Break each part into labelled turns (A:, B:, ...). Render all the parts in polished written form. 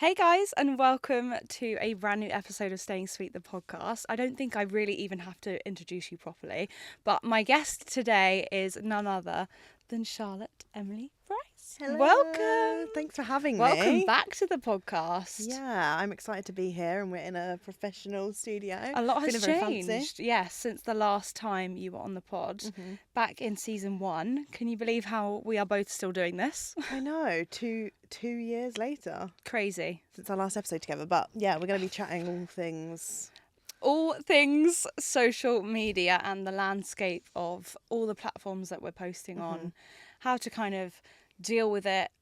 A: Hey guys, and welcome to a brand new episode of Staying Sweet, the podcast. I don't think I really even have to introduce you properly, but my guest today is none other than Charlotte Emily Bryce.
B: Hello.
A: Welcome.
B: Thanks for having me.
A: Welcome back to the podcast.
B: Yeah, I'm excited to be here and we're in a professional studio.
A: A lot has
B: Feeling very
A: changed,
B: fancy.
A: yes, since the last time you were on the pod, back in season 1. Can you believe how we are both still doing this?
B: I know, two years later
A: Crazy.
B: since our last episode together. But yeah, we're going to be chatting
A: all things social media and the landscape of all the platforms that we're posting on, how to kind of deal with it,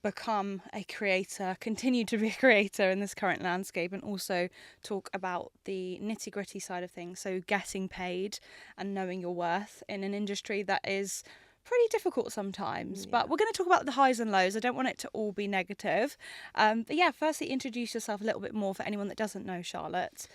A: become a creator, continue to be a creator in this current landscape, and also talk about the nitty-gritty side of things, so getting paid and knowing your worth in an industry that is pretty difficult sometimes. But we're going to talk about the highs and lows. I don't want it to all be negative. But yeah, firstly, introduce yourself a little bit more for anyone that doesn't know Charlotte.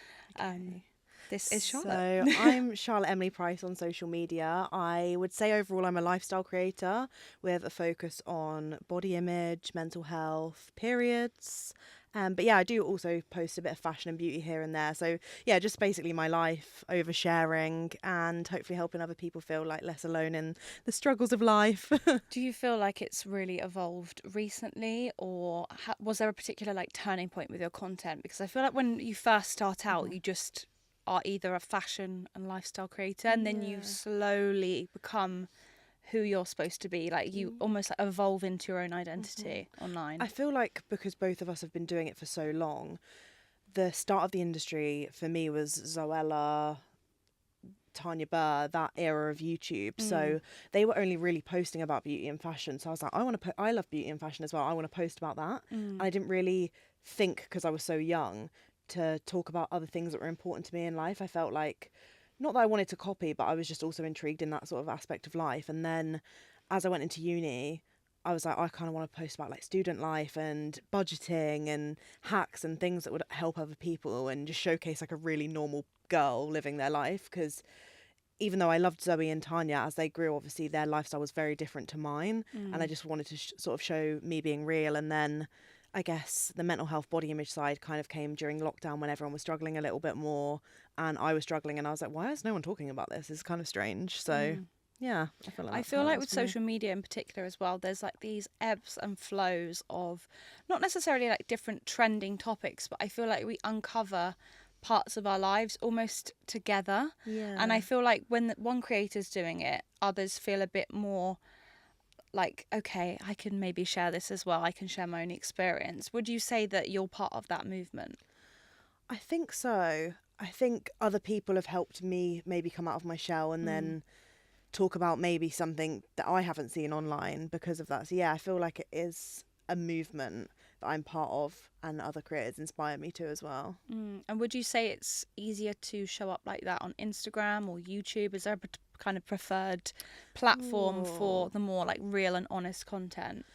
A: This is Charlotte.
B: So I'm Charlotte Emily Price on social media. I would say overall I'm a lifestyle creator with a focus on body image, mental health, periods. But yeah, I do also post a bit of fashion and beauty here and there. So yeah, just basically my life, oversharing and hopefully helping other people feel like less alone in the struggles of life.
A: Do you feel like it's really evolved recently, or was there a particular like turning point with your content? Because I feel like when you first start out, you just are either a fashion and lifestyle creator, and then you slowly become who you're supposed to be. Like you almost like evolve into your own identity online.
B: I feel like because both of us have been doing it for so long, the start of the industry for me was Zoella, Tanya Burr, that era of YouTube. So they were only really posting about beauty and fashion. So I was like, I love beauty and fashion as well. I want to post about that. And I didn't really think, because I was so young, to talk about other things that were important to me in life. I felt like, not that I wanted to copy, but I was just also intrigued in that sort of aspect of life. And then as I went into uni, I was like, I kind of want to post about like student life and budgeting and hacks and things that would help other people and just showcase like a really normal girl living their life. Because even though I loved Zoe and Tanya, as they grew, obviously their lifestyle was very different to mine. And I just wanted to sort of show me being real. And then I guess the mental health body image side kind of came during lockdown when everyone was struggling a little bit more and I was struggling, and I was like, why is no one talking about this? It's kind of strange. So yeah, I feel like
A: with social media in particular as well, there's like these ebbs and flows of not necessarily like different trending topics, but I feel like we uncover parts of our lives almost together. And I feel like when one creator's doing it, others feel a bit more like, okay, I can maybe share this as well. I can share my own experience. Would you say that you're part of that movement?
B: I think so. I think other people have helped me maybe come out of my shell and then talk about maybe something that I haven't seen online because of that. So yeah, I feel like it is a movement that I'm part of and other creators inspire me to as well.
A: And would you say it's easier to show up like that on Instagram or YouTube? Is there a kind of preferred platform for the more like real and honest content?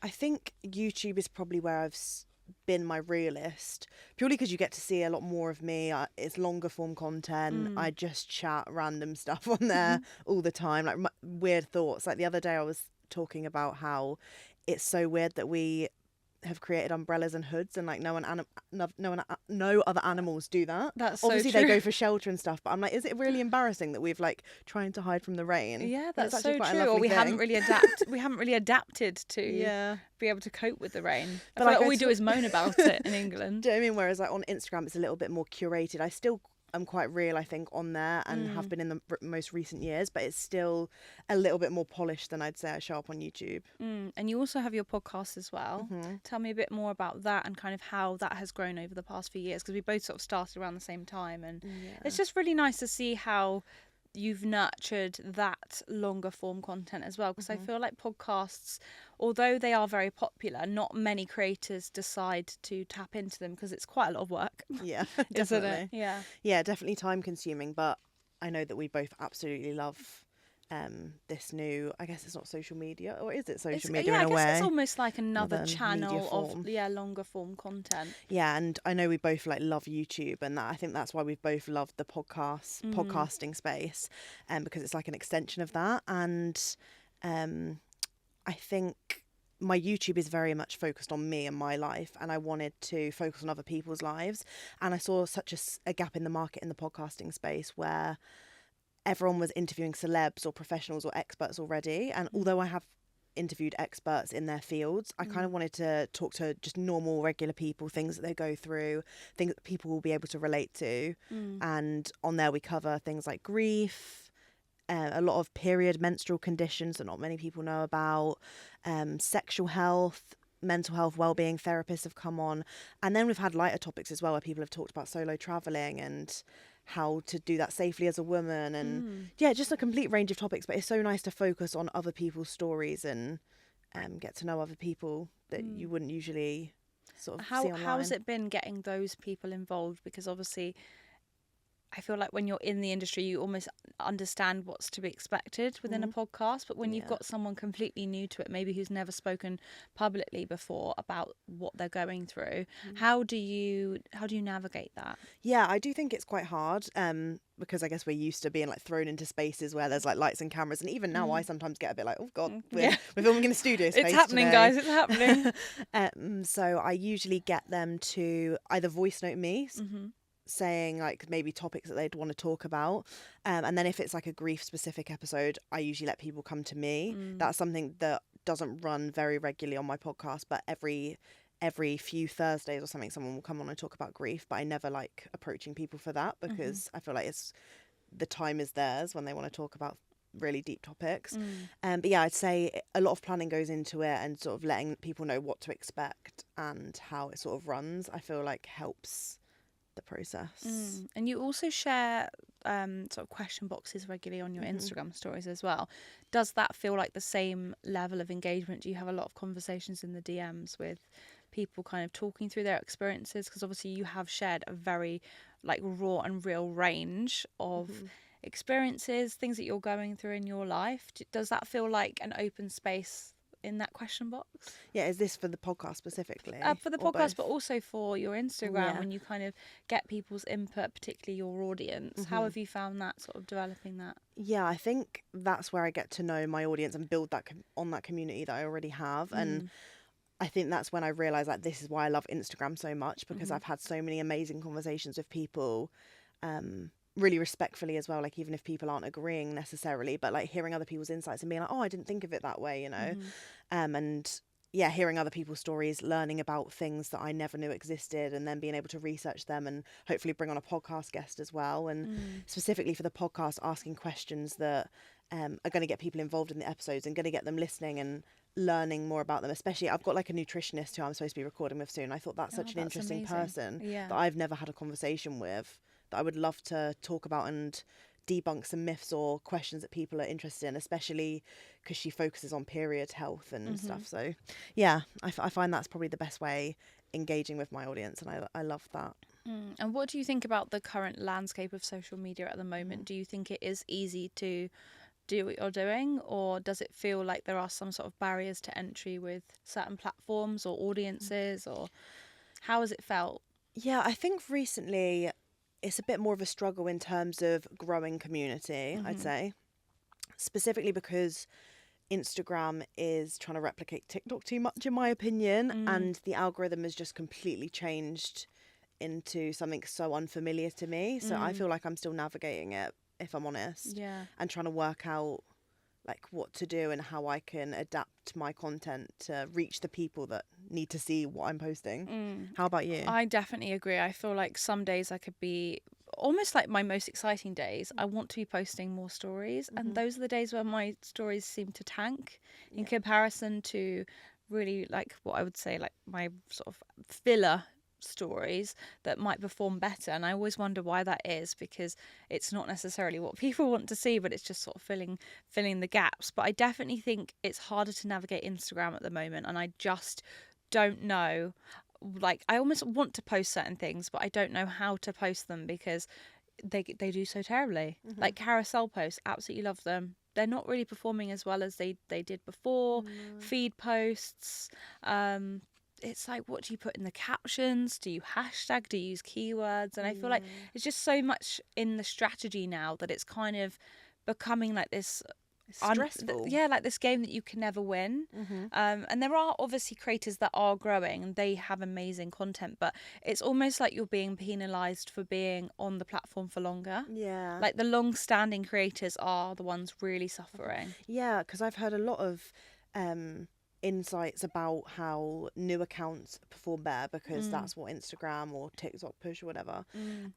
B: I think YouTube is probably where I've been my realist, purely because you get to see a lot more of me. It's longer form content. I just chat random stuff on there all the time, like weird thoughts. Like the other day I was talking about how it's so weird that we have created umbrellas and hoods and like no other animals do that.
A: That's
B: obviously
A: so true.
B: They go for shelter and stuff, but I'm like, is it really embarrassing that we've like trying to hide from the rain?
A: Yeah, that's so
B: quite
A: true. Or we haven't really adapted to be able to cope with the rain. But like all we do is moan about it in England.
B: Do you know what I mean? Whereas like on Instagram it's a little bit more curated. I I'm quite real, I think, on there and have been in the most recent years, but it's still a little bit more polished than I'd say I show up on YouTube.
A: And you also have your podcast as well. Tell me a bit more about that and kind of how that has grown over the past few years, because we both sort of started around the same time, and it's just really nice to see how you've nurtured that longer form content as well, because I feel like podcasts, although they are very popular, not many creators decide to tap into them because it's quite a lot of work.
B: Yeah,
A: isn't
B: definitely.
A: it?
B: Yeah, definitely time consuming, but I know that we both absolutely love this new, I guess it's not social media, or is it social media in a way?
A: I guess it's almost like another channel
B: form.
A: of longer form content.
B: Yeah, and I know we both like love YouTube, and I think that's why we've both loved the podcasting space, because it's like an extension of that. And I think my YouTube is very much focused on me and my life, and I wanted to focus on other people's lives. And I saw such a gap in the market in the podcasting space where everyone was interviewing celebs or professionals or experts already. And although I have interviewed experts in their fields, I kind of wanted to talk to just normal, regular people, things that they go through, things that people will be able to relate to. And on there we cover things like grief, a lot of period menstrual conditions that not many people know about, sexual health, mental health, well-being. Therapists have come on, and then we've had lighter topics as well, where people have talked about solo traveling and how to do that safely as a woman, and yeah, just a complete range of topics. But it's so nice to focus on other people's stories and get to know other people that you wouldn't usually sort of see online.
A: How has it been getting those people involved? Because obviously I feel like when you're in the industry, you almost understand what's to be expected within a podcast. But when you've got someone completely new to it, maybe who's never spoken publicly before about what they're going through, how do you navigate that?
B: Yeah, I do think it's quite hard, because I guess we're used to being like thrown into spaces where there's like lights and cameras, and even now I sometimes get a bit like, oh god, we're filming in a studio space.
A: It's happening,
B: today.
A: guys. It's happening.
B: So I usually get them to either voice note me. Saying like maybe topics that they'd want to talk about, and then if it's like a grief specific episode, I usually let people come to me. That's something that doesn't run very regularly on my podcast, but every few Thursdays or something someone will come on and talk about grief, but I never like approaching people for that, because I feel like it's the time is theirs when they want to talk about really deep topics. But yeah, I'd say a lot of planning goes into it, and sort of letting people know what to expect and how it sort of runs, I feel like helps the process.
A: And you also share sort of question boxes regularly on your Instagram stories as well. Does that feel like the same level of engagement? Do you have a lot of conversations in the DMs with people kind of talking through their experiences? Because obviously you have shared a very like raw and real range of experiences, things that you're going through in your life. Does that feel like an open space in that question box?
B: Yeah, is this for the podcast specifically?
A: For the podcast, but also for your Instagram, when you kind of get people's input, particularly your audience. How have you found that, sort of developing that?
B: Yeah, I think that's where I get to know my audience and build that on that community that I already have. And I think that's when I realised that this is why I love Instagram so much, because I've had so many amazing conversations with people, really respectfully as well, like even if people aren't agreeing necessarily, but like hearing other people's insights and being like, oh, I didn't think of it that way, you know. And yeah, hearing other people's stories, learning about things that I never knew existed, and then being able to research them and hopefully bring on a podcast guest as well. And specifically for the podcast, asking questions that are going to get people involved in the episodes and going to get them listening and learning more about them. Especially I've got like a nutritionist who I'm supposed to be recording with soon. I thought that's such an interesting person that I've never had a conversation with, that I would love to talk about and debunk some myths or questions that people are interested in, especially because she focuses on period health and stuff. So yeah, I find that's probably the best way engaging with my audience, and I love that.
A: And what do you think about the current landscape of social media at the moment? Do you think it is easy to do what you're doing, or does it feel like there are some sort of barriers to entry with certain platforms or audiences, or how has it felt?
B: Yeah, I think recently it's a bit more of a struggle in terms of growing community, I'd say, specifically because Instagram is trying to replicate TikTok too much, in my opinion, and the algorithm has just completely changed into something so unfamiliar to me. So I feel like I'm still navigating it, if I'm honest, and trying to work out like what to do and how I can adapt my content to reach the people that need to see what I'm posting. How about you?
A: I definitely agree. I feel like some days I could be almost like my most exciting days. I want to be posting more stories, and those are the days where my stories seem to tank in comparison to really like what I would say like my sort of filler stories that might perform better. And I always wonder why that is, because it's not necessarily what people want to see, but it's just sort of filling the gaps. But I definitely think it's harder to navigate Instagram at the moment, and I just don't know, like I almost want to post certain things, but I don't know how to post them because they do so terribly. Like carousel posts, absolutely love them. They're not really performing as well as they did before. Feed posts, it's like, what do you put in the captions? Do you hashtag? Do you use keywords? And I feel like it's just so much in the strategy now that it's kind of becoming like this
B: stressful.
A: like this game that you can never win. And there are obviously creators that are growing and they have amazing content, but it's almost like you're being penalised for being on the platform for longer.
B: Yeah.
A: Like the long-standing creators are the ones really suffering.
B: Yeah, because I've heard a lot of insights about how new accounts perform better because that's what Instagram or TikTok push or whatever.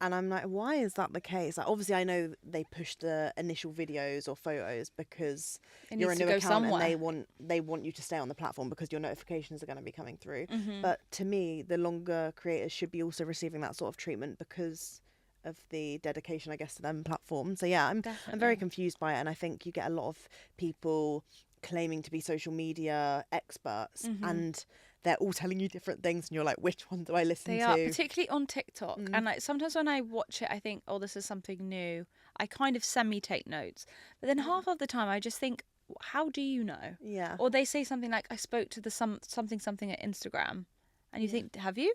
B: And I'm like, why is that the case? Like, obviously, I know they push the initial videos or photos because you're a new account and they want you to stay on the platform because your notifications are going to be coming through. But to me, the longer creators should be also receiving that sort of treatment because of the dedication, I guess, to them platform. So yeah, I'm very confused by it, and I think you get a lot of people claiming to be social media experts and they're all telling you different things and you're like, which one do I listen to?
A: They are, particularly on TikTok. And like sometimes when I watch it, I think, oh, this is something new. I kind of semi-take notes. But then half of the time I just think, how do you know?
B: Yeah.
A: Or they say something like, I spoke to the something at Instagram. And you think, have you?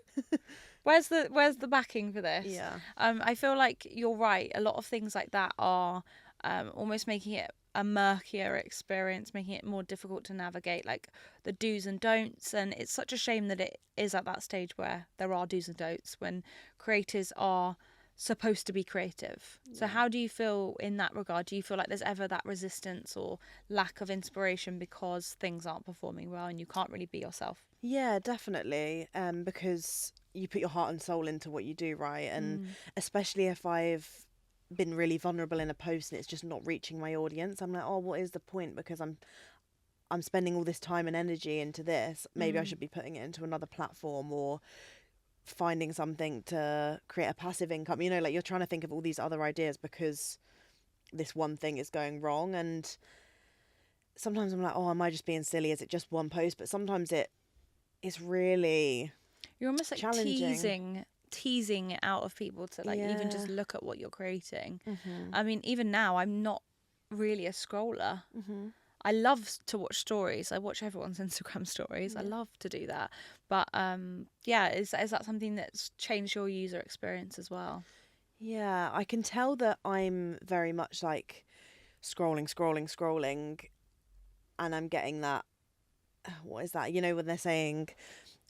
A: Where's the backing for this?
B: Yeah.
A: I feel like you're right. A lot of things like that are almost making it a murkier experience, making it more difficult to navigate, like the do's and don'ts. And it's such a shame that it is at that stage where there are do's and don'ts when creators are supposed to be creative. So how do you feel in that regard? Do you feel like there's ever that resistance or lack of inspiration because things aren't performing well and you can't really be yourself?
B: Yeah, definitely. Because you put your heart and soul into what you do, right? And especially if I've been really vulnerable in a post and it's just not reaching my audience, I'm like, oh, what is the point? Because I'm spending all this time and energy into this. Maybe I should be putting it into another platform or finding something to create a passive income. You know, like you're trying to think of all these other ideas because this one thing is going wrong. And sometimes I'm like, oh, am I just being silly? Is it just one post? But sometimes it's really,
A: you're almost like
B: challenging.
A: teasing it out of people to like even just look at what you're creating. I mean, even now I'm not really a scroller. I love to watch stories. I watch everyone's Instagram stories. I love to do that. But is that something that's changed your user experience as well?
B: Yeah, I can tell that I'm very much like scrolling, and I'm getting that, what is that? You know, when they're saying,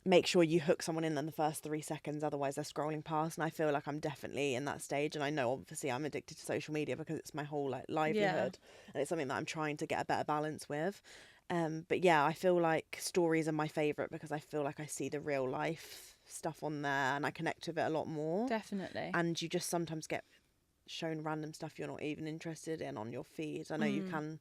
B: make sure you hook someone in the first 3 seconds, otherwise they're scrolling past. And I feel like I'm definitely in that stage. And I know obviously I'm addicted to social media because it's my whole like livelihood, and it's something that I'm trying to get a better balance with. But yeah, I feel like stories are my favourite because I feel like I see the real life stuff on there and I connect with it a lot more.
A: Definitely.
B: And you just sometimes get shown random stuff you're not even interested in on your feed. I know you can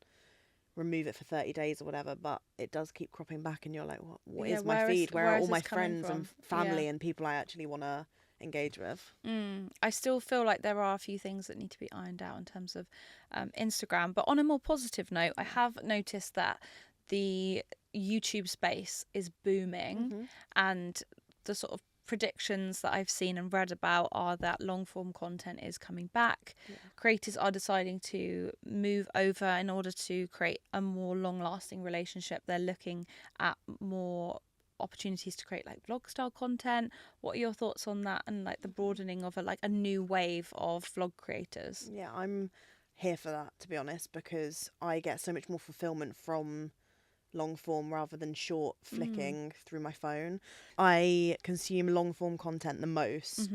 B: remove it for 30 days or whatever, but it does keep cropping back and you're like, what is my feed? Where are all my friends and family and people I actually want to engage with?
A: I still feel like there are a few things that need to be ironed out in terms of Instagram. But on a more positive note, I have noticed that the YouTube space is booming, and the sort of predictions that I've seen and read about are that long form content is coming back. Creators are deciding to move over in order to create a more long lasting relationship. They're looking at more opportunities to create like vlog style content. What are your thoughts on that and like the broadening of a new wave of vlog creators?
B: Yeah, I'm here for that, to be honest, because I get so much more fulfillment from long form rather than short flicking through my phone. I consume long form content the most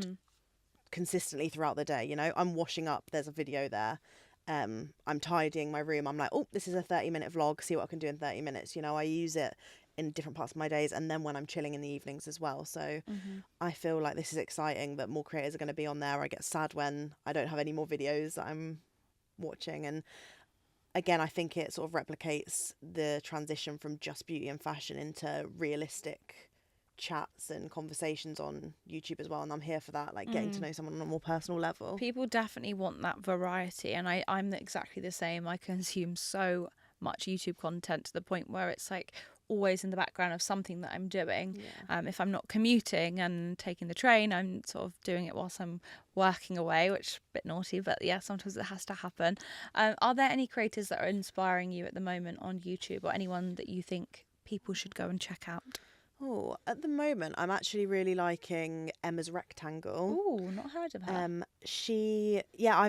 B: consistently throughout the day. You know, I'm washing up, there's a video there. I'm tidying my room, I'm like, oh, this is a 30-minute vlog, see what I can do in 30 minutes. You know, I use it in different parts of my days and then when I'm chilling in the evenings as well. So I feel like this is exciting that more creators are going to be on there. I get sad when I don't have any more videos that I'm watching. And again, I think it sort of replicates the transition from just beauty and fashion into realistic chats and conversations on YouTube as well. And I'm here for that, like getting to know someone on a more personal level.
A: People definitely want that variety. And I'm exactly the same. I consume so much YouTube content to the point where it's like always in the background of something that I'm doing. If I'm not commuting and taking the train, I'm sort of doing it whilst I'm working away, which is a bit naughty, but yeah, sometimes it has to happen. Are there any creators that are inspiring you at the moment on YouTube, or anyone that you think people should go and check out?
B: Oh, at the moment, I'm actually really liking Emma's Rectangle.
A: Oh, not heard of her.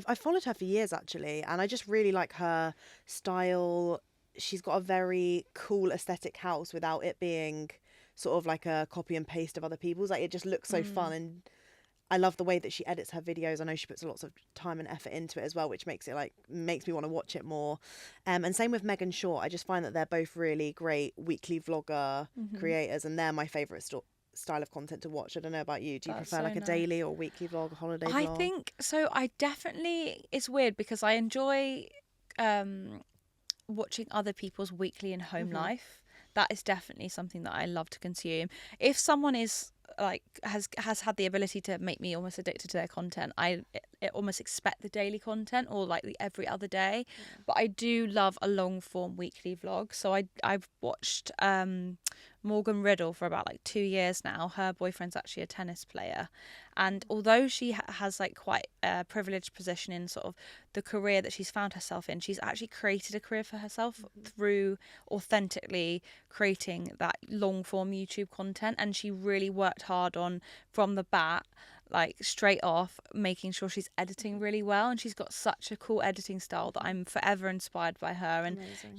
B: I've followed her for years actually, and I just really like her style. She's got a very cool aesthetic house without it being sort of like a copy and paste of other people's. Like, it just looks so fun, and I love the way that she edits her videos. I know she puts lots of time and effort into it as well, which makes me want to watch it more. And same with Megan Short. I just find that they're both really great weekly vlogger creators, and they're my favourite style of content to watch. I don't know about you. Do you
A: That's
B: prefer
A: so
B: like a
A: nice.
B: daily or weekly vlog, a holiday vlog?
A: I think so. It's weird because I enjoy watching other people's weekly and home life. That is definitely something that I love to consume. If someone is like has had the ability to make me almost addicted to their content, I almost expect the daily content or like the every other day. But I do love a long form weekly vlog. So I've watched Morgan Riddle for about like 2 years now. Her boyfriend's actually a tennis player, and although she has like quite a privileged position in sort of the career that she's found herself in, she's actually created a career for herself through authentically creating that long form YouTube content. And she really worked hard on, from the bat, like straight off, making sure she's editing really well. And she's got such a cool editing style that I'm forever inspired by her. And
B: Amazing.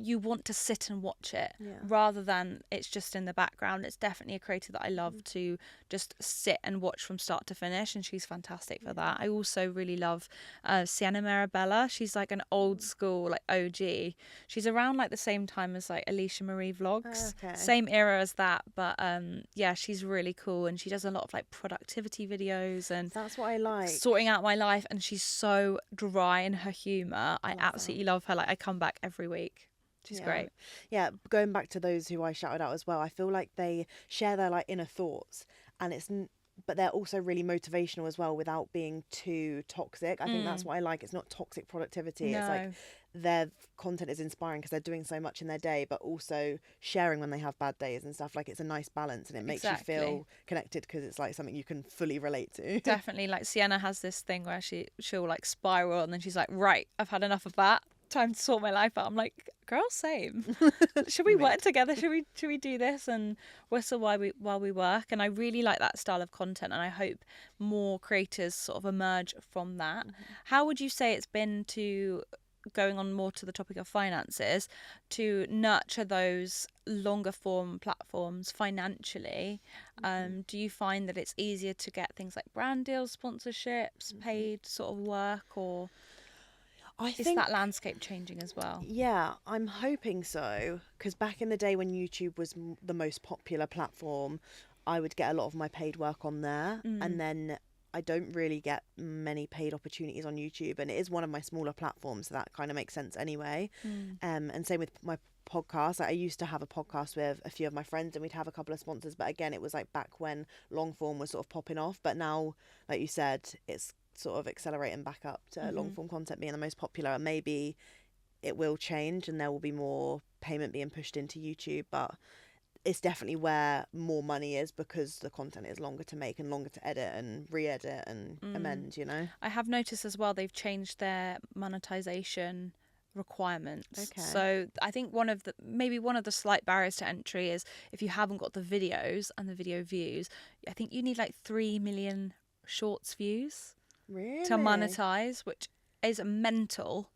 A: you want to sit and watch it
B: Yeah.
A: rather than it's just in the background. It's definitely a creator that I love to just sit and watch from start to finish, and she's fantastic for that. I also really love Sienna Mirabella. She's like an old school like OG. She's around like the same time as like Alicia Marie Vlogs.
B: Okay.
A: Same era as that, but yeah, she's really cool, and she does a lot of like productivity videos and
B: That's what I like.
A: sorting out my life, and she's so dry in her humor. I absolutely love her. Like, I come back every week. She's great.
B: Yeah, going back to those who I shouted out as well, I feel like they share their like inner thoughts, and but they're also really motivational as well without being too toxic. I think that's what I like. It's not toxic productivity. It's like their content is inspiring because they're doing so much in their day, but also sharing when they have bad days and stuff. Like, it's a nice balance, and it makes you feel connected because it's like something you can fully relate to.
A: Definitely. Like, Sienna has this thing where she'll like spiral, and then she's like, right, I've had enough of that. Time to sort my life out. I'm like, girl, same. Should we work together? Should we do this and whistle while we work? And I really like that style of content, and I hope more creators sort of emerge from that. How would you say it's been, to going on more to the topic of finances, to nurture those longer form platforms financially? Do you find that it's easier to get things like brand deals, sponsorships, paid sort of work, or is that landscape changing as well?
B: Yeah, I'm hoping so, because back in the day when YouTube was the most popular platform, I would get a lot of my paid work on there, and then I don't really get many paid opportunities on YouTube, and it is one of my smaller platforms, so that kind of makes sense anyway. And same with my podcast. Like, I used to have a podcast with a few of my friends, and we'd have a couple of sponsors, but again, it was like back when long form was sort of popping off. But now, like you said, it's sort of accelerating back up to long form content being the most popular, and maybe it will change and there will be more payment being pushed into YouTube, but it's definitely where more money is because the content is longer to make and longer to edit and re-edit and amend, you know.
A: I have noticed as well they've changed their monetization requirements.
B: Okay.
A: So I think one of the slight barriers to entry is if you haven't got the videos and the video views. I think you need like 3 million shorts views to monetize, which is mental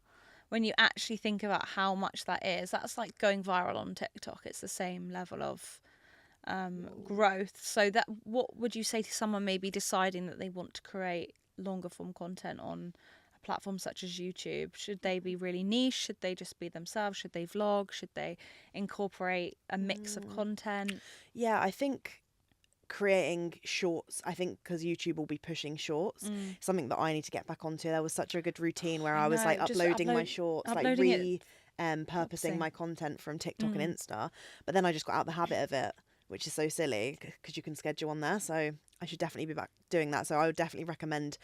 A: when you actually think about how much that is. That's like going viral on TikTok. It's the same level of growth. So that, what would you say to someone maybe deciding that they want to create longer form content on a platform such as YouTube? Should they be really niche? Should they just be themselves? Should they vlog? Should they incorporate a mix of content?
B: Yeah, I think creating shorts, I think because YouTube will be pushing shorts, something that I need to get back onto. There was such a good routine where I was like uploading my shorts, like purposing my content from TikTok and Insta, but then I just got out the habit of it, which is so silly because you can schedule on there. So I should definitely be back doing that. So I would definitely recommend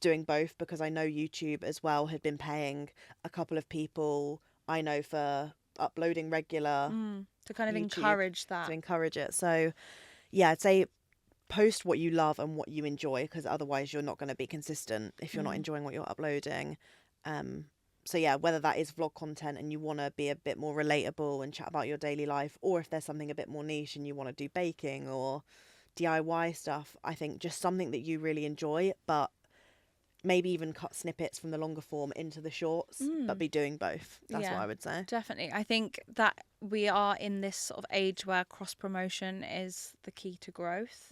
B: doing both, because I know YouTube as well had been paying a couple of people I know for uploading regular
A: to kind of
B: YouTube,
A: encourage that.
B: to encourage it. So yeah, I'd say post what you love and what you enjoy, because otherwise you're not going to be consistent if you're not enjoying what you're uploading. So yeah, whether that is vlog content and you want to be a bit more relatable and chat about your daily life, or if there's something a bit more niche and you want to do baking or DIY stuff, I think just something that you really enjoy, but maybe even cut snippets from the longer form into the shorts, but be doing both. That's what I would say.
A: Definitely. I think that we are in this sort of age where cross promotion is the key to growth.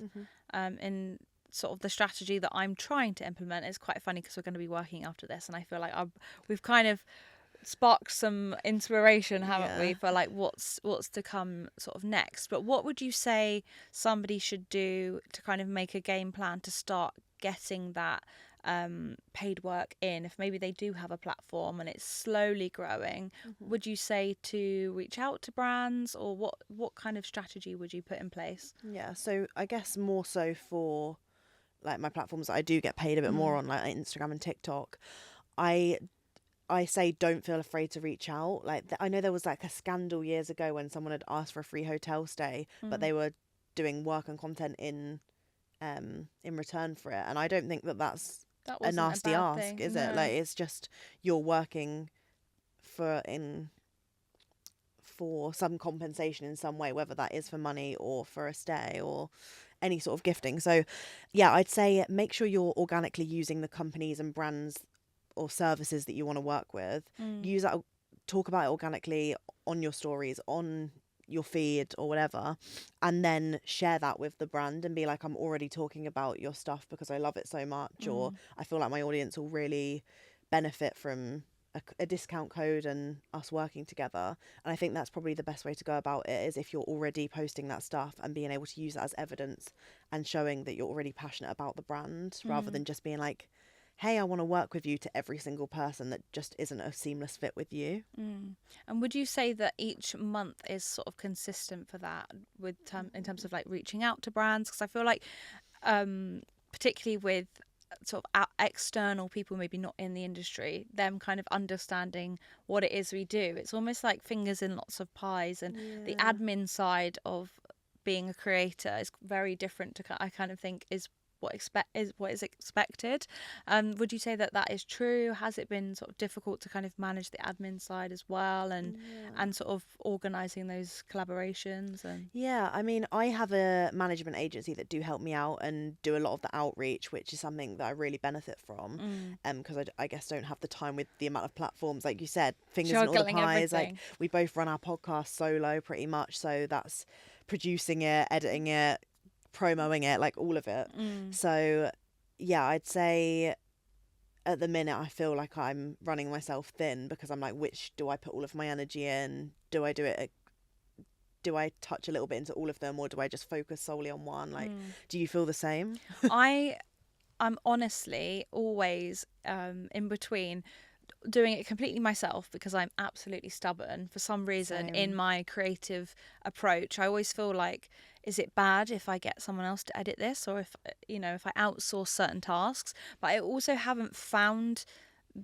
A: In sort of the strategy that I'm trying to implement is quite funny because we're going to be working after this, and I feel like we've kind of sparked some inspiration, haven't we, for like what's to come sort of next. But what would you say somebody should do to kind of make a game plan to start getting that paid work in, if maybe they do have a platform and it's slowly growing? Would you say to reach out to brands, or what kind of strategy would you put in place?
B: Yeah, so I guess more so for like my platforms that I do get paid a bit more on, like Instagram and TikTok, I say don't feel afraid to reach out. Like I know there was like a scandal years ago when someone had asked for a free hotel stay, but they were doing work and content in return for it, and I don't think that that's a nasty ask, thing, is it? Like it's just you're working for some compensation in some way, whether that is for money or for a stay or any sort of gifting. So yeah, I'd say make sure you're organically using the companies and brands or services that you want to work with. Use that, talk about it organically on your stories, on your feed or whatever, and then share that with the brand and be like, I'm already talking about your stuff because I love it so much, or I feel like my audience will really benefit from a discount code and us working together. And I think that's probably the best way to go about it, is if you're already posting that stuff and being able to use that as evidence and showing that you're already passionate about the brand, rather than just being like, hey, I want to work with you, to every single person that just isn't a seamless fit with you.
A: And would you say that each month is sort of consistent for that with in terms of like reaching out to brands? Because I feel like particularly with sort of external people, maybe not in the industry, them kind of understanding what it is we do, it's almost like fingers in lots of pies, and the admin side of being a creator is very different to, I kind of think, is what is expected. Would you say that is true? Has it been sort of difficult to kind of manage the admin side as well, and sort of organising those collaborations? And
B: yeah, I mean, I have a management agency that do help me out and do a lot of the outreach, which is something that I really benefit from, because I guess don't have the time with the amount of platforms, like you said, fingers in all the pies. Like we both run our podcast solo pretty much, so that's producing it, editing it, promoting it, like all of it. So yeah, I'd say at the minute I feel like I'm running myself thin, because I'm like, which do I put all of my energy in? Do I touch a little bit into all of them, or do I just focus solely on one? Like, do you feel the same?
A: I'm honestly always in between, doing it completely myself because I'm absolutely stubborn for some reason. Same. In my creative approach, I always feel like, is it bad if I get someone else to edit this, or if I outsource certain tasks? But I also haven't found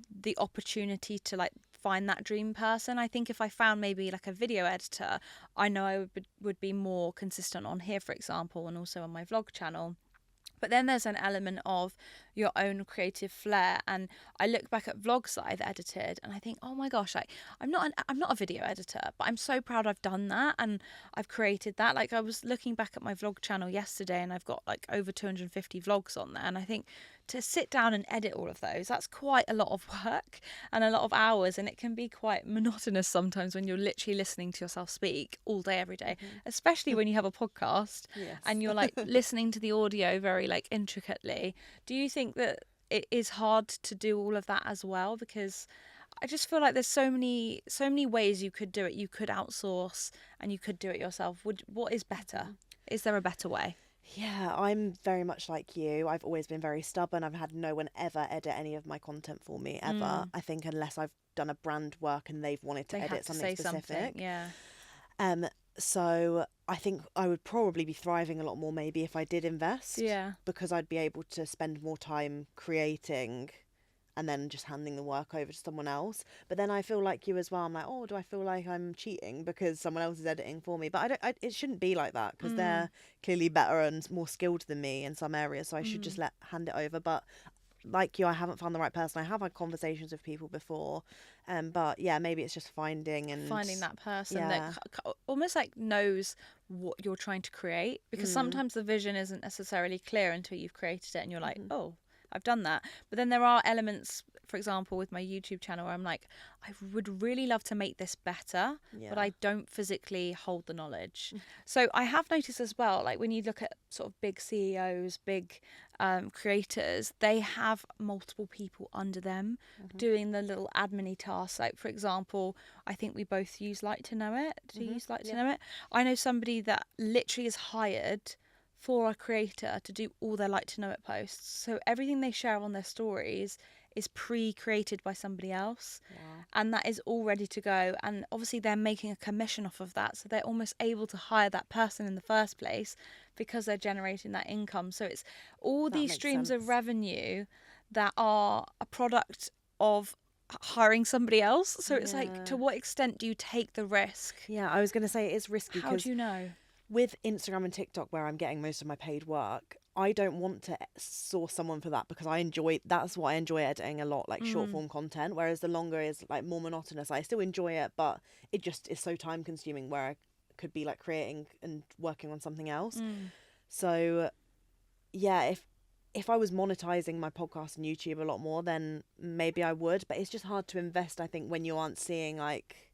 A: the opportunity to like find that dream person. I think if I found maybe like a video editor, I know I would be more consistent on here, for example, and also on my vlog channel. But then there's an element of your own creative flair, and I look back at vlogs that I've edited and I think, oh my gosh, like I'm not a video editor, but I'm so proud I've done that and I've created that. Like I was looking back at my vlog channel yesterday and I've got like over 250 vlogs on there, and I think to sit down and edit all of those, that's quite a lot of work and a lot of hours, and it can be quite monotonous sometimes when you're literally listening to yourself speak all day every day, especially when you have a podcast.
B: Yes.
A: And you're like listening to the audio very like intricately. Do you think that it is hard to do all of that as well? Because I just feel like there's so many ways you could do it. You could outsource and you could do it yourself. What is better? Is there a better way?
B: Yeah, I'm very much like you. I've always been very stubborn. I've had no one ever edit any of my content for me, ever. I think unless I've done a brand work and they've wanted to edit something specific.
A: Yeah.
B: So I think I would probably be thriving a lot more maybe if I did invest.
A: Yeah.
B: Because I'd be able to spend more time creating and then just handing the work over to someone else. But then I feel like you as well. I'm like, oh, do I feel like I'm cheating because someone else is editing for me? But it shouldn't be like that, because they're clearly better and more skilled than me in some areas. So I should just hand it over. But like you, I haven't found the right person. I have had conversations with people before, but yeah, maybe it's just finding
A: that person
B: yeah.
A: that almost like knows what you're trying to create, because sometimes the vision isn't necessarily clear until you've created it and you're like, oh, I've done that. But then there are elements, for example, with my YouTube channel where I'm like, I would really love to make this better, but I don't physically hold the knowledge. So I have noticed as well, like when you look at sort of big CEOs, big creators, they have multiple people under them doing the little admin-y tasks. Like, for example, I think we both use Like to Know It. Do you use Like to Know It? I know somebody that literally is hired for a creator to do all their Like to Know It posts. So everything they share on their stories is pre-created by somebody else.
B: Wow.
A: And that is all ready to go. And obviously they're making a commission off of that. So they're almost able to hire that person in the first place because they're generating that income. So it's all these streams of revenue that are a product of hiring somebody else. So it's like, to what extent do you take the risk?
B: Yeah, I was going to say it's risky.
A: How do you know?
B: With Instagram and TikTok, where I'm getting most of my paid work, I don't want to source someone for that because that's what I enjoy editing a lot, like short form content, whereas the longer is like more monotonous. I still enjoy it, but it just is so time consuming where I could be like creating and working on something else. So yeah, if I was monetizing my podcast and YouTube a lot more, then maybe I would, but it's just hard to invest, I think, when you aren't seeing like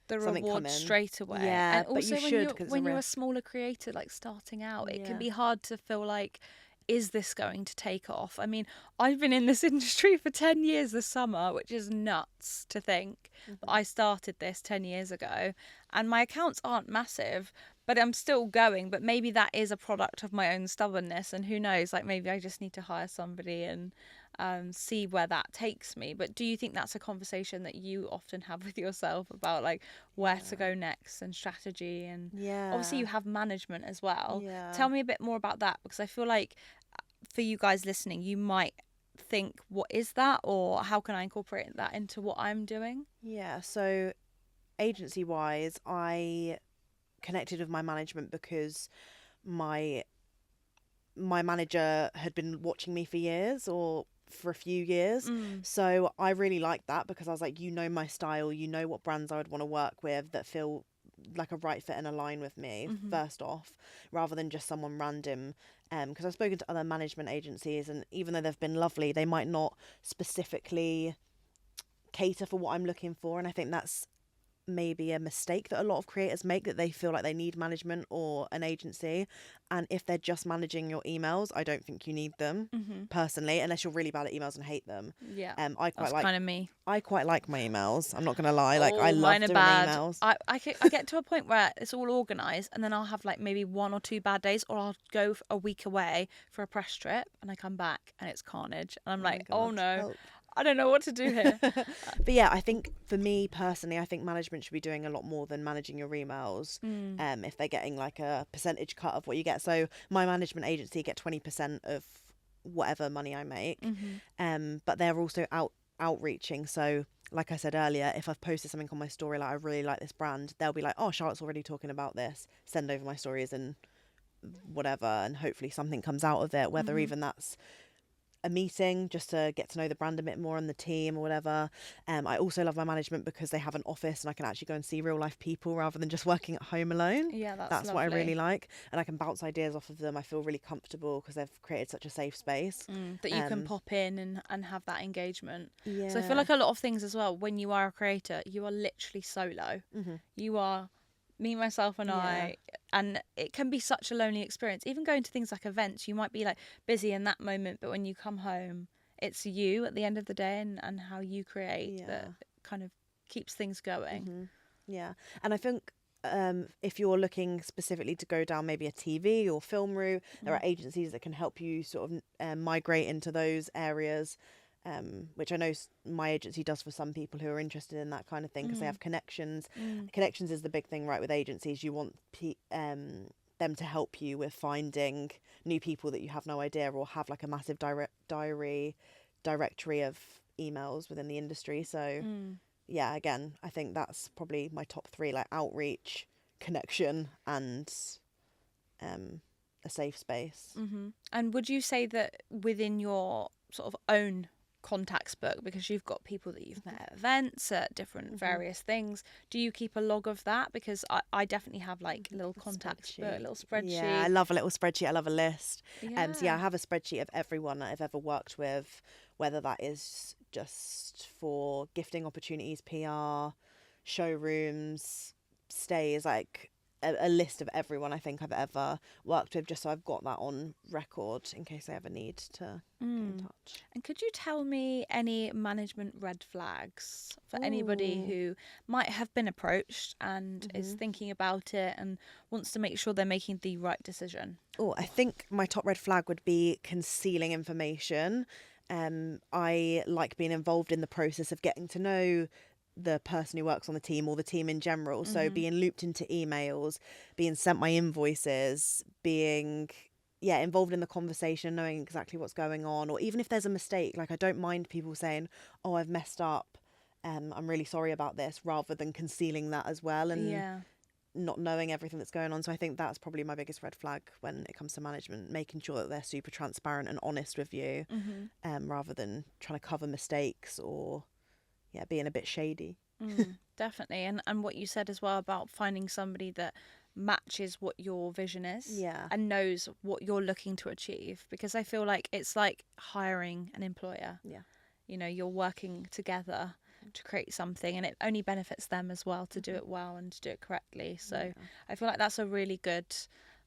A: the reward straight away.
B: Yeah,
A: and also
B: but you should,
A: when you're a smaller creator, like starting out, it can be hard to feel like, is this going to take off? I mean, I've been in this industry for 10 years this summer, which is nuts to think. I started this 10 years ago and my accounts aren't massive, but I'm still going. But maybe that is a product of my own stubbornness, and who knows, like maybe I just need to hire somebody and see where that takes me. But do you think that's a conversation that you often have with yourself about like where to go next and strategy? And obviously you have management as well. Tell me a bit more about that, because I feel like for you guys listening, you might think, what is that, or how can I incorporate that into what I'm doing?
B: So agency wise, I connected with my management because my manager had been watching me for years, or for a few years. So I really liked that because I was like, my style, what brands I would want to work with that feel like a right fit and align with me, first off, rather than just someone random. Because I've spoken to other management agencies, and even though they've been lovely, they might not specifically cater for what I'm looking for. And I think that's maybe a mistake that a lot of creators make, that they feel like they need management or an agency, and if they're just managing your emails, I don't think you need them, personally, unless you're really bad at emails and hate them.
A: That's kind of me.
B: I quite like my emails, I'm not gonna lie. Like, I love doing emails.
A: I get to a point where it's all organized, and then I'll have like maybe 1 or 2 bad days, or I'll go a week away for a press trip and I come back and it's carnage, and I'm like, oh no, help. I don't know what to do here.
B: But yeah, I think for me personally, I think management should be doing a lot more than managing your emails. If they're getting like a percentage cut of what you get. So my management agency get 20% of whatever money I make. But they're also outreaching. So like I said earlier, if I've posted something on my story, like I really like this brand, they'll be like, oh, Charlotte's already talking about this, send over my stories and whatever, and hopefully something comes out of it, whether even that's a meeting just to get to know the brand a bit more and the team or whatever. I also love my management because they have an office and I can actually go and see real life people rather than just working at home alone. That's what I really like, and I can bounce ideas off of them. I feel really comfortable because they've created such a safe space
A: that you can pop in and have that engagement. So I feel like a lot of things as well, when you are a creator, you are literally solo. You are me, myself and I, and it can be such a lonely experience. Even going to things like events, you might be like busy in that moment, but when you come home, it's you at the end of the day, and how you create that kind of keeps things going.
B: And I think if you're looking specifically to go down maybe a TV or film route, there are agencies that can help you sort of migrate into those areas, which I know my agency does for some people who are interested in that kind of thing, because they have connections. Connections is the big thing, right, with agencies. You want them to help you with finding new people that you have no idea, or have like a massive directory of emails within the industry. So yeah, again, I think that's probably my top 3, like outreach, connection, and a safe space.
A: And would you say that within your sort of own contacts book, because you've got people that you've met at events, at different various things. Do you keep a log of that? Because I definitely have like a little contacts book, a little spreadsheet.
B: Yeah, I love a little spreadsheet. I love a list.
A: Yeah.
B: So yeah, I have a spreadsheet of everyone that I've ever worked with, whether that is just for gifting opportunities, PR, showrooms, stays, like a list of everyone I think I've ever worked with, just so I've got that on record in case I ever need to get in touch.
A: And could you tell me any management red flags for anybody who might have been approached and is thinking about it and wants to make sure they're making the right decision?
B: Oh, I think my top red flag would be concealing information. I like being involved in the process of getting to know the person who works on the team or the team in general. So being looped into emails, being sent my invoices, being involved in the conversation, knowing exactly what's going on, or even if there's a mistake, like I don't mind people saying, oh, I've messed up, I'm really sorry about this, rather than concealing that as well and not knowing everything that's going on. So I think that's probably my biggest red flag when it comes to management, making sure that they're super transparent and honest with you, rather than trying to cover mistakes or being a bit shady.
A: Definitely. And what you said as well about finding somebody that matches what your vision is and knows what you're looking to achieve, because I feel like it's like hiring an employer. You know, you're working together to create something, and it only benefits them as well to do it well and to do it correctly. So I feel like that's a really good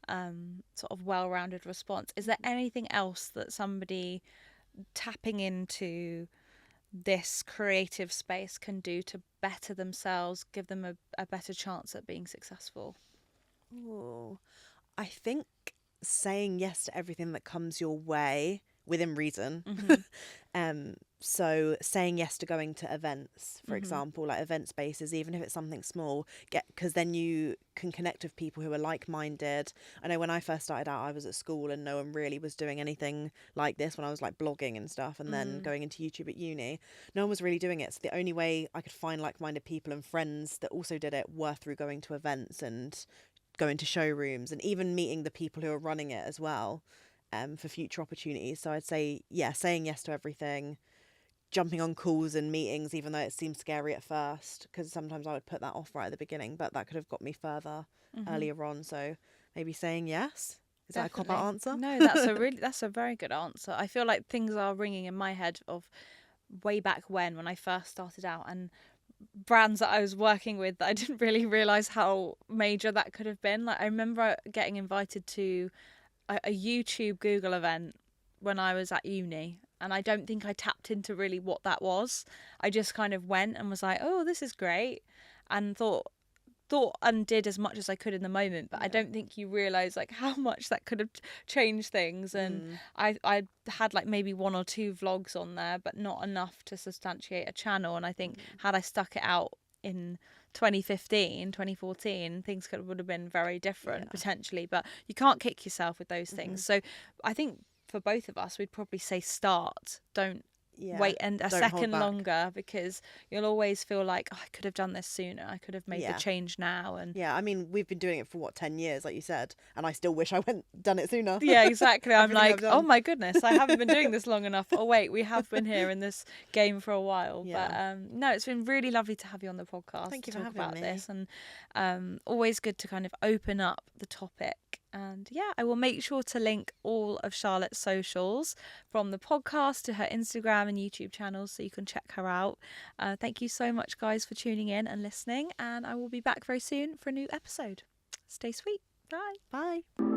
A: sort of well-rounded response. Is there anything else that somebody tapping into this creative space can do to better themselves, give them a better chance at being successful?
B: Oh, I think saying yes to everything that comes your way within reason. So saying yes to going to events, for example, like event spaces, even if it's something small, because then you can connect with people who are like-minded. I know when I first started out, I was at school and no one really was doing anything like this when I was like blogging and stuff, and then going into YouTube at uni, no one was really doing it. So the only way I could find like-minded people and friends that also did it were through going to events and going to showrooms and even meeting the people who are running it as well, for future opportunities. So I'd say, saying yes to everything, jumping on calls and meetings, even though it seemed scary at first, because sometimes I would put that off right at the beginning, but that could have got me further earlier on. So maybe saying yes. Is that a cop-out answer?
A: No, that's a very good answer. I feel like things are ringing in my head of way back when I first started out, and brands that I was working with that I didn't really realise how major that could have been. Like I remember getting invited to a YouTube Google event when I was at uni, and I don't think I tapped into really what that was. I just kind of went and was like, oh, this is great, and thought and did as much as I could in the moment, but I don't think you realise like how much that could have changed things. And I had like maybe 1 or 2 vlogs on there, but not enough to substantiate a channel. And I think had I stuck it out in 2015, 2014, things would have been very different potentially, but you can't kick yourself with those things. So I think for both of us, we'd probably say start, don't wait and a second longer, because you'll always feel like, oh, I could have done this sooner, I could have made the change now. And
B: I mean, we've been doing it for 10 years, like you said, and I still wish I done it sooner.
A: Exactly. I'm like, oh my goodness, I haven't been doing this long enough. Oh wait, we have been here in this game for a while. But no, it's been really lovely to have you on the podcast.
B: Thank you
A: to
B: for
A: talk
B: having
A: about
B: me.
A: this, and always good to kind of open up the topic. And I will make sure to link all of Charlotte's socials, from the podcast to her Instagram and YouTube channels, so you can check her out. Thank you so much, guys, for tuning in and listening, and I will be back very soon for a new episode. Stay sweet. Bye.
B: Bye.